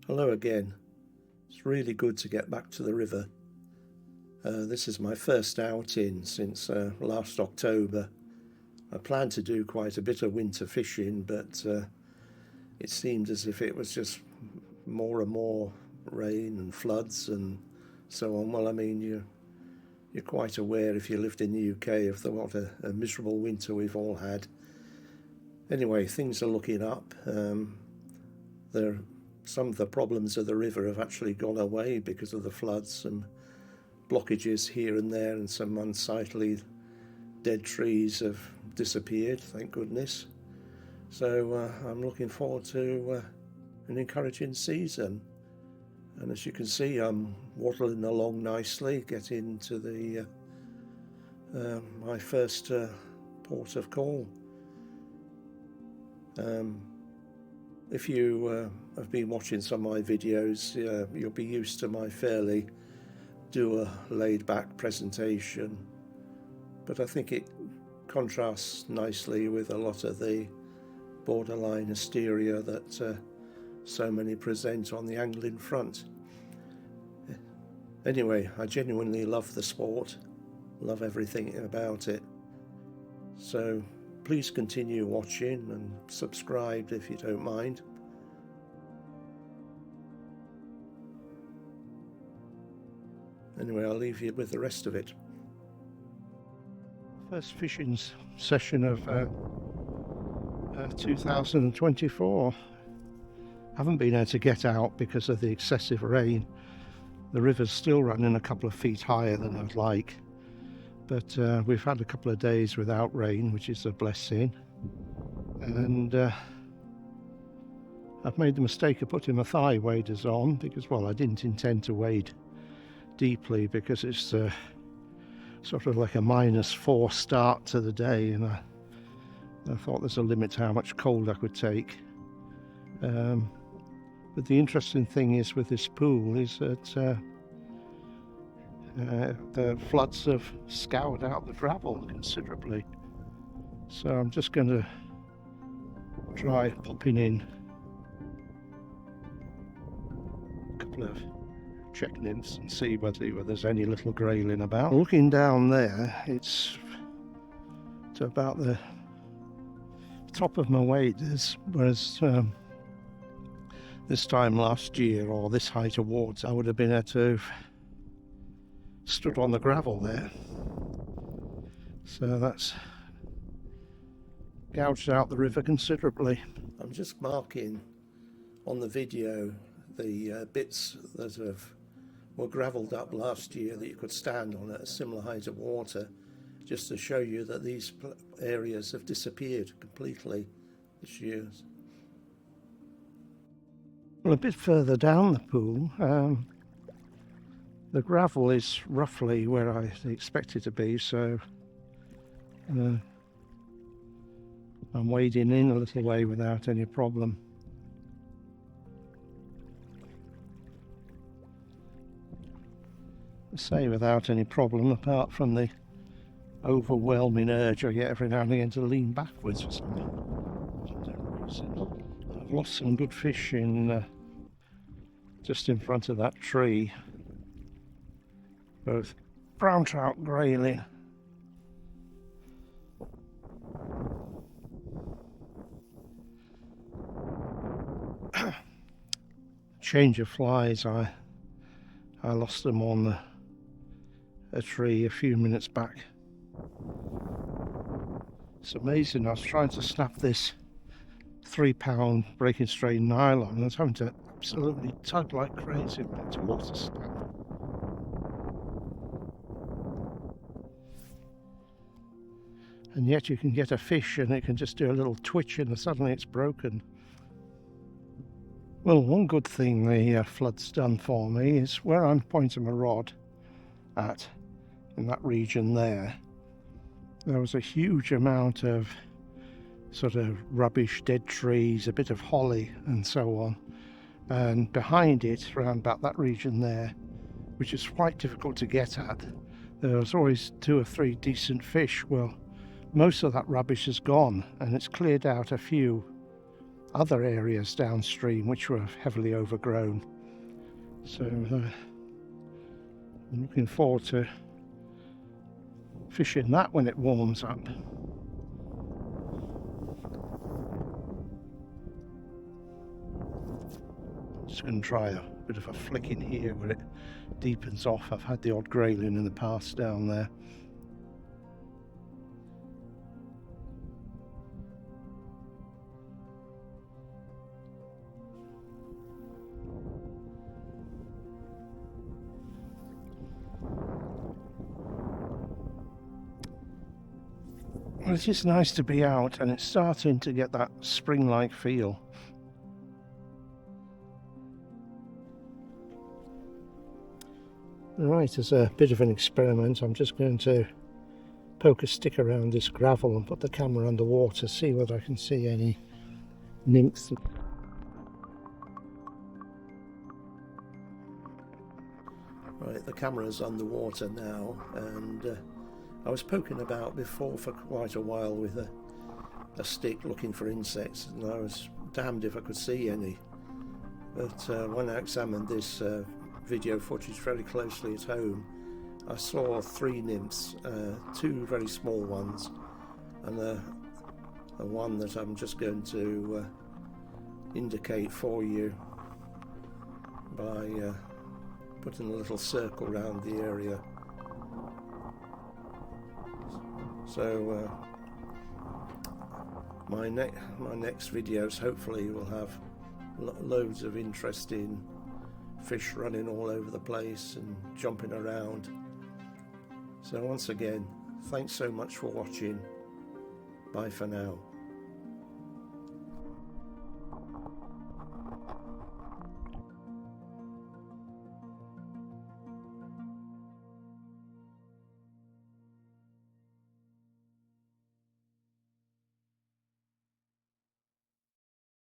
Hello again. It's really good to get back to the river. This is my first outing since last October. I planned to do quite a bit of winter fishing, but it seemed as if it was just more and more rain and floods and so on. Well, I mean, you're quite aware if you lived in the UK of what a miserable winter we've all had. Anyway, things are looking up. Some of the problems of the river have actually gone away because of the floods. Some blockages here and there, and some unsightly dead trees have disappeared, thank goodness. So I'm looking forward to an encouraging season. And as you can see, I'm waddling along nicely, getting to the my first port of call. If you have been watching some of my videos, you'll be used to my fairly laid-back presentation, but I think it contrasts nicely with a lot of the borderline hysteria that so many present on the angling front. Anyway, I genuinely love the sport, love everything about it, so please continue watching and subscribe if you don't mind. Anyway, I'll leave you with the rest of it. First fishing session of 2024. Haven't been able to get out because of the excessive rain. The river's still running a couple of feet higher than I'd like. But we've had a couple of days without rain, which is a blessing. And I've made the mistake of putting my thigh waders on because, well, I didn't intend to wade deeply because it's sort of like a -4 start to the day, and I thought there's a limit to how much cold I could take. But the interesting thing is with this pool is that the floods have scoured out the gravel considerably, so I'm just going to try popping in a couple of check nymphs and see whether there's any little grayling about. Looking down there, it's to about the top of my waders, whereas this time last year, or this height awards, I would have been able to have stood on the gravel there. So that's gouged out the river considerably. I'm just marking on the video the bits that were gravelled up last year that you could stand on at a similar height of water, just to show you that these areas have disappeared completely this year. Well, a bit further down the pool, the gravel is roughly where I expect it to be, so I'm wading in a little way without any problem. I say without any problem, apart from the overwhelming urge I get every now and again to lean backwards for some reason. I've lost some good fish in just in front of that tree, both brown trout, grayling, change of flies. I lost them on a tree a few minutes back. It's amazing. I was trying to snap this 3-pound breaking strain nylon, and I was having to absolutely tug like crazy towards the snap. And yet you can get a fish and it can just do a little twitch and suddenly it's broken. Well, one good thing the flood's done for me is where I'm pointing my rod at, in that region there was a huge amount of sort of rubbish, dead trees, a bit of holly and so on, and behind it, around about that region there, which is quite difficult to get at, there was always 2 or 3 decent fish. Well, most of that rubbish is gone and it's cleared out a few other areas downstream which were heavily overgrown. So I'm looking forward to fishing that when it warms up. Just going to try a bit of a flick in here where it deepens off. I've had the odd grayling in the past down there. Well, it's just nice to be out, and it's starting to get that spring-like feel. Right, as a bit of an experiment, I'm just going to poke a stick around this gravel and put the camera underwater, see whether I can see any nymphs. Right, the camera's underwater now, and I was poking about before for quite a while with a stick looking for insects, and I was damned if I could see any. But when I examined this video footage very closely at home, I saw 3 nymphs, 2 very small ones, and a one that I'm just going to indicate for you by putting a little circle around the area. So my next videos hopefully will have loads of interesting fish running all over the place and jumping around. So once again, thanks so much for watching. Bye for now.